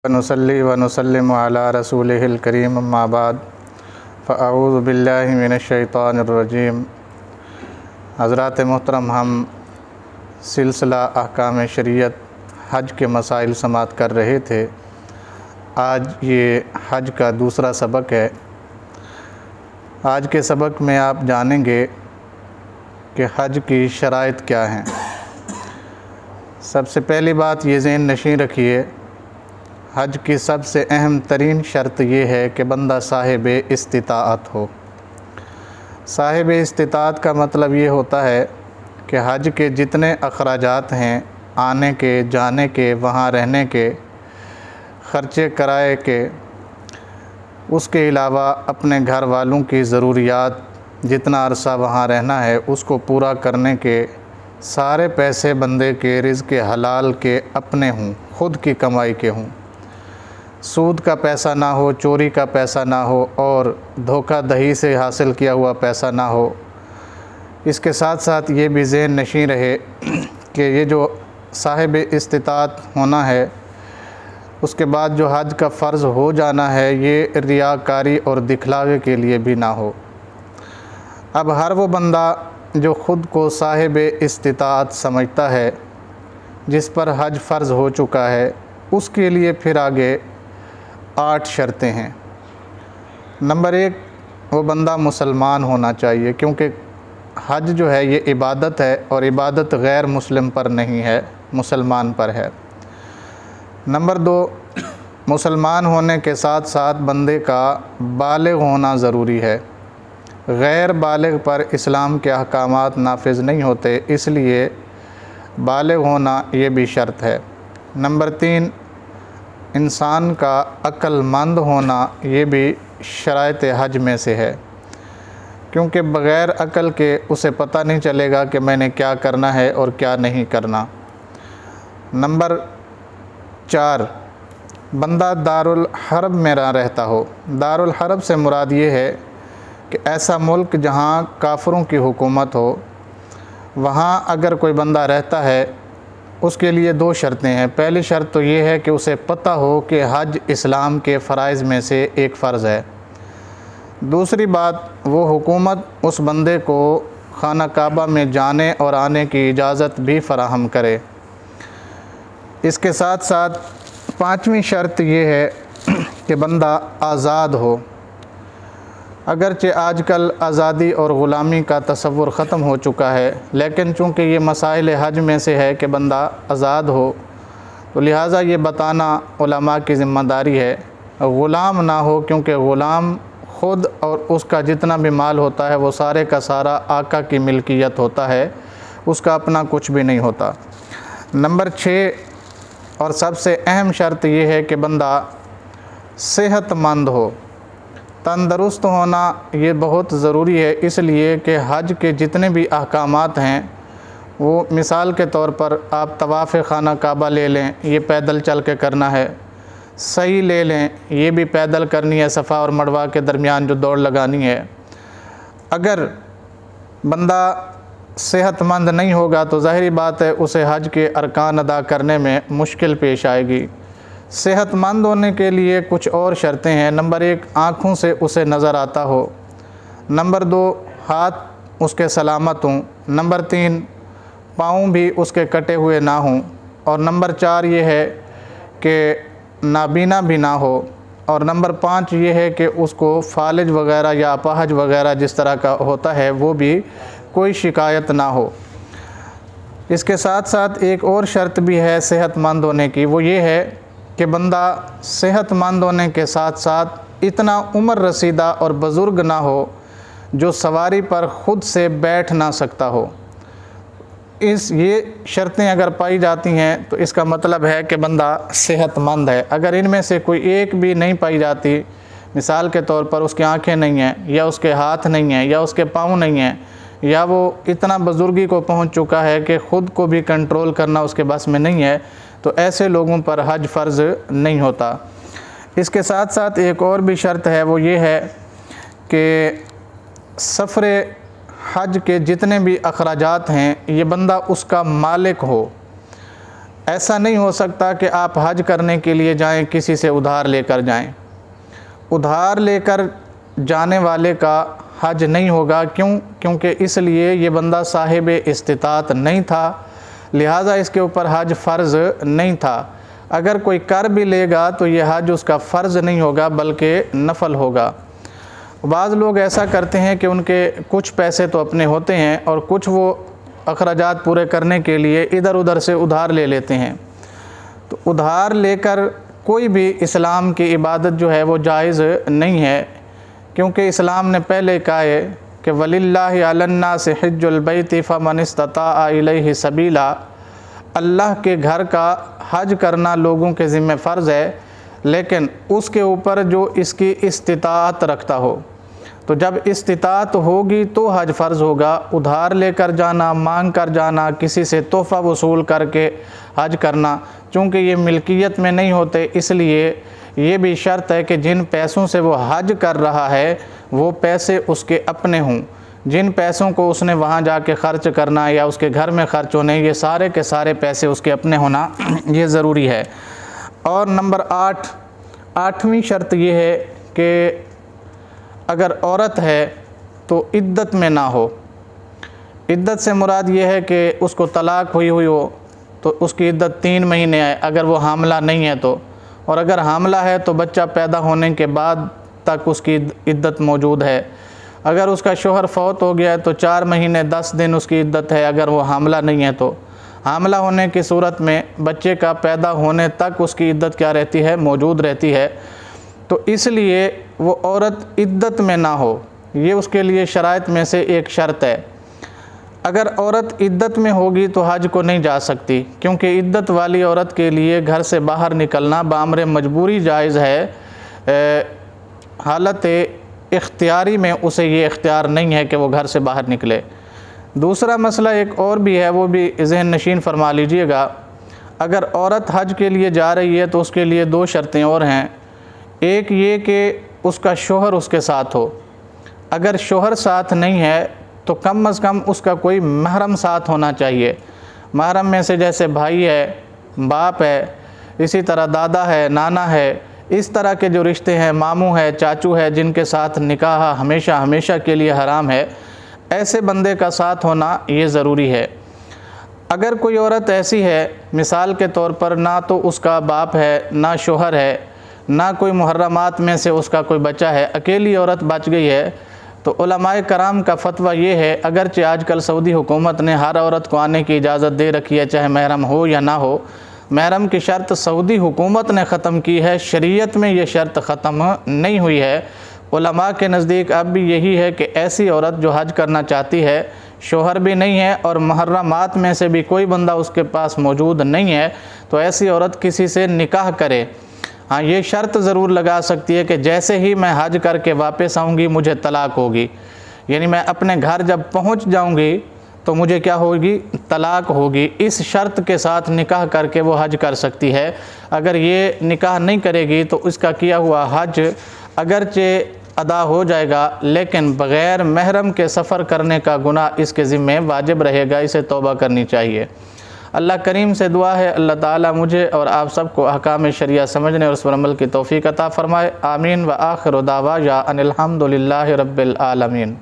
ونصلی ونسلم علی رسولہ الکریم اما بعد فاعوذ باللہ من الشیطان الرجیم۔ حضرات محترم، ہم سلسلہ احکام شریعت حج کے مسائل سماعت کر رہے تھے۔ آج یہ حج کا دوسرا سبق ہے۔ آج کے سبق میں آپ جانیں گے کہ حج کی شرائط کیا ہیں۔ سب سے پہلی بات یہ ذہن نشین رکھیے، حج کی سب سے اہم ترین شرط یہ ہے کہ بندہ صاحب استطاعت ہو۔ صاحب استطاعت کا مطلب یہ ہوتا ہے کہ حج کے جتنے اخراجات ہیں، آنے کے، جانے کے، وہاں رہنے کے، خرچے کرائے کے، اس کے علاوہ اپنے گھر والوں کی ضروریات، جتنا عرصہ وہاں رہنا ہے اس کو پورا کرنے کے سارے پیسے بندے کے رزق حلال کے اپنے ہوں، خود کی کمائی کے ہوں، سود کا پیسہ نہ ہو، چوری کا پیسہ نہ ہو اور دھوکہ دہی سے حاصل کیا ہوا پیسہ نہ ہو۔ اس کے ساتھ ساتھ یہ بھی ذہن نشین رہے کہ یہ جو صاحب استطاعت ہونا ہے، اس کے بعد جو حج کا فرض ہو جانا ہے، یہ ریاکاری اور دکھلاوے کے لیے بھی نہ ہو۔ اب ہر وہ بندہ جو خود کو صاحب استطاعت سمجھتا ہے، جس پر حج فرض ہو چکا ہے، اس کے لیے پھر آگے 8 شرطیں ہیں۔ نمبر 1، وہ بندہ مسلمان ہونا چاہیے، کیونکہ حج جو ہے یہ عبادت ہے اور عبادت غیر مسلم پر نہیں ہے، مسلمان پر ہے۔ نمبر 2، مسلمان ہونے کے ساتھ ساتھ بندے کا بالغ ہونا ضروری ہے۔ غیر بالغ پر اسلام کے احکامات نافذ نہیں ہوتے، اس لیے بالغ ہونا یہ بھی شرط ہے۔ نمبر 3، انسان کا عقل مند ہونا یہ بھی شرائط حج میں سے ہے، کیونکہ بغیر عقل کے اسے پتہ نہیں چلے گا کہ میں نے کیا کرنا ہے اور کیا نہیں کرنا۔ نمبر 4، بندہ دارالحرب میں نہ رہتا ہو۔ دارالحرب سے مراد یہ ہے کہ ایسا ملک جہاں کافروں کی حکومت ہو، وہاں اگر کوئی بندہ رہتا ہے، اس کے لیے 2 شرطیں ہیں۔ پہلی شرط تو یہ ہے کہ اسے پتہ ہو کہ حج اسلام کے فرائض میں سے ایک فرض ہے۔ دوسری بات، وہ حکومت اس بندے کو خانہ کعبہ میں جانے اور آنے کی اجازت بھی فراہم کرے۔ اس کے ساتھ ساتھ 5ویں شرط یہ ہے کہ بندہ آزاد ہو۔ اگرچہ آج کل آزادی اور غلامی کا تصور ختم ہو چکا ہے، لیکن چونکہ یہ مسائل حج میں سے ہے کہ بندہ آزاد ہو، تو لہٰذا یہ بتانا علماء کی ذمہ داری ہے۔ غلام نہ ہو، کیونکہ غلام خود اور اس کا جتنا بھی مال ہوتا ہے وہ سارے کا سارا آقا کی ملکیت ہوتا ہے، اس کا اپنا کچھ بھی نہیں ہوتا۔ نمبر 6 اور سب سے اہم شرط یہ ہے کہ بندہ صحت مند ہو۔ تندرست ہونا یہ بہت ضروری ہے، اس لیے کہ حج کے جتنے بھی احکامات ہیں، وہ مثال کے طور پر آپ طواف خانہ کعبہ لے لیں، یہ پیدل چل کے کرنا ہے۔ سعی لے لیں، یہ بھی پیدل کرنی ہے، صفا اور مروہ کے درمیان جو دوڑ لگانی ہے۔ اگر بندہ صحت مند نہیں ہوگا تو ظاہری بات ہے اسے حج کے ارکان ادا کرنے میں مشکل پیش آئے گی۔ صحت مند ہونے کے لیے کچھ اور شرطیں ہیں۔ نمبر 1، آنکھوں سے اسے نظر آتا ہو۔ نمبر 2، ہاتھ اس کے سلامت ہوں۔ نمبر 3، پاؤں بھی اس کے کٹے ہوئے نہ ہوں۔ اور نمبر 4 یہ ہے کہ نابینا بھی نہ ہو۔ اور نمبر 5 یہ ہے کہ اس کو فالج وغیرہ یا اپاہج وغیرہ جس طرح کا ہوتا ہے وہ بھی کوئی شکایت نہ ہو۔ اس کے ساتھ ساتھ ایک اور شرط بھی ہے صحت مند ہونے کی، وہ یہ ہے کہ بندہ صحت مند ہونے کے ساتھ ساتھ اتنا عمر رسیدہ اور بزرگ نہ ہو جو سواری پر خود سے بیٹھ نہ سکتا ہو۔ یہ شرطیں اگر پائی جاتی ہیں تو اس کا مطلب ہے کہ بندہ صحت مند ہے۔ اگر ان میں سے کوئی ایک بھی نہیں پائی جاتی، مثال کے طور پر اس کی آنکھیں نہیں ہیں، یا اس کے ہاتھ نہیں ہیں، یا اس کے پاؤں نہیں ہیں، یا وہ اتنا بزرگی کو پہنچ چکا ہے کہ خود کو بھی کنٹرول کرنا اس کے بس میں نہیں ہے، تو ایسے لوگوں پر حج فرض نہیں ہوتا۔ اس کے ساتھ ساتھ ایک اور بھی شرط ہے، وہ یہ ہے کہ سفر حج کے جتنے بھی اخراجات ہیں یہ بندہ اس کا مالک ہو۔ ایسا نہیں ہو سکتا کہ آپ حج کرنے کے لیے جائیں کسی سے ادھار لے کر جائیں۔ ادھار لے کر جانے والے کا حج نہیں ہوگا، کیونکہ اس لیے یہ بندہ صاحب استطاعت نہیں تھا، لہٰذا اس کے اوپر حج فرض نہیں تھا۔ اگر کوئی کر بھی لے گا تو یہ حج اس کا فرض نہیں ہوگا بلکہ نفل ہوگا۔ بعض لوگ ایسا کرتے ہیں کہ ان کے کچھ پیسے تو اپنے ہوتے ہیں اور کچھ وہ اخراجات پورے کرنے کے لیے ادھر ادھر سے ادھار لے لیتے ہیں۔ تو ادھار لے کر کوئی بھی اسلام کی عبادت جو ہے وہ جائز نہیں ہے، کیونکہ اسلام نے پہلے کہا ہے کہ وَلِلَّهِ عَلَى النَّاسِ حِجُّ الْبَيْتِ فَمَنِ اسْتَطَاعَ إِلَيْهِ سَبِيلًا، اللہ کے گھر کا حج کرنا لوگوں کے ذمہ فرض ہے، لیکن اس کے اوپر جو اس کی استطاعت رکھتا ہو۔ تو جب استطاعت ہوگی تو حج فرض ہوگا۔ ادھار لے کر جانا، مانگ کر جانا، کسی سے تحفہ وصول کر کے حج کرنا، چونکہ یہ ملکیت میں نہیں ہوتے، اس لیے یہ بھی شرط ہے کہ جن پیسوں سے وہ حج کر رہا ہے وہ پیسے اس کے اپنے ہوں۔ جن پیسوں کو اس نے وہاں جا کے خرچ کرنا یا اس کے گھر میں خرچ ہونے، یہ سارے کے سارے پیسے اس کے اپنے ہونا یہ ضروری ہے۔ اور نمبر 8ویں شرط یہ ہے کہ اگر عورت ہے تو عدت میں نہ ہو۔ عدت سے مراد یہ ہے کہ اس کو طلاق ہوئی ہو تو اس کی عدت 3 مہینے ہے اگر وہ حاملہ نہیں ہے تو، اور اگر حاملہ ہے تو بچہ پیدا ہونے کے بعد تک اس کی عدت موجود ہے۔ اگر اس کا شوہر فوت ہو گیا ہے تو 4 مہینے 10 دن اس کی عدت ہے اگر وہ حاملہ نہیں ہے تو۔ حاملہ ہونے کی صورت میں بچے کا پیدا ہونے تک اس کی عدت کیا رہتی ہے؟ موجود رہتی ہے۔ تو اس لیے وہ عورت عدت میں نہ ہو، یہ اس کے لیے شرائط میں سے ایک شرط ہے۔ اگر عورت عدت میں ہوگی تو حج کو نہیں جا سکتی، کیونکہ عدت والی عورت کے لیے گھر سے باہر نکلنا بامر مجبوری جائز ہے۔ حالت اختیاری میں اسے یہ اختیار نہیں ہے کہ وہ گھر سے باہر نکلے۔ دوسرا مسئلہ ایک اور بھی ہے، وہ بھی ذہن نشین فرما لیجئے گا۔ اگر عورت حج کے لیے جا رہی ہے تو اس کے لیے 2 شرطیں اور ہیں۔ ایک یہ کہ اس کا شوہر اس کے ساتھ ہو۔ اگر شوہر ساتھ نہیں ہے تو کم از کم اس کا کوئی محرم ساتھ ہونا چاہیے۔ محرم میں سے جیسے بھائی ہے، باپ ہے، اسی طرح دادا ہے، نانا ہے، اس طرح کے جو رشتے ہیں، ماموں ہے، چاچو ہے، جن کے ساتھ نکاح ہمیشہ کے لیے حرام ہے، ایسے بندے کا ساتھ ہونا یہ ضروری ہے۔ اگر کوئی عورت ایسی ہے، مثال کے طور پر نہ تو اس کا باپ ہے، نہ شوہر ہے، نہ کوئی محرمات میں سے اس کا کوئی بچہ ہے، اکیلی عورت بچ گئی ہے، تو علماء کرام کا فتویٰ یہ ہے، اگرچہ آج کل سعودی حکومت نے ہر عورت کو آنے کی اجازت دے رکھی ہے، چاہے محرم ہو یا نہ ہو۔ محرم کی شرط سعودی حکومت نے ختم کی ہے، شریعت میں یہ شرط ختم نہیں ہوئی ہے۔ علماء کے نزدیک اب بھی یہی ہے کہ ایسی عورت جو حج کرنا چاہتی ہے، شوہر بھی نہیں ہے اور محرمات میں سے بھی کوئی بندہ اس کے پاس موجود نہیں ہے، تو ایسی عورت کسی سے نکاح کرے۔ ہاں، یہ شرط ضرور لگا سکتی ہے کہ جیسے ہی میں حج کر کے واپس آؤں گی مجھے طلاق ہوگی، یعنی میں اپنے گھر جب پہنچ جاؤں گی تو مجھے کیا ہوگی؟ طلاق ہوگی۔ اس شرط کے ساتھ نکاح کر کے وہ حج کر سکتی ہے۔ اگر یہ نکاح نہیں کرے گی تو اس کا کیا ہوا حج اگرچہ ادا ہو جائے گا، لیکن بغیر محرم کے سفر کرنے کا گناہ اس کے ذمہ واجب رہے گا، اسے توبہ کرنی چاہیے۔ اللہ کریم سے دعا ہے اللہ تعالیٰ مجھے اور آپ سب کو احکام شریعہ سمجھنے اور اس پر عمل کی توفیق عطا فرمائے۔ آمین۔ وآخر دعوانا ان الحمد للہ رب العالمین۔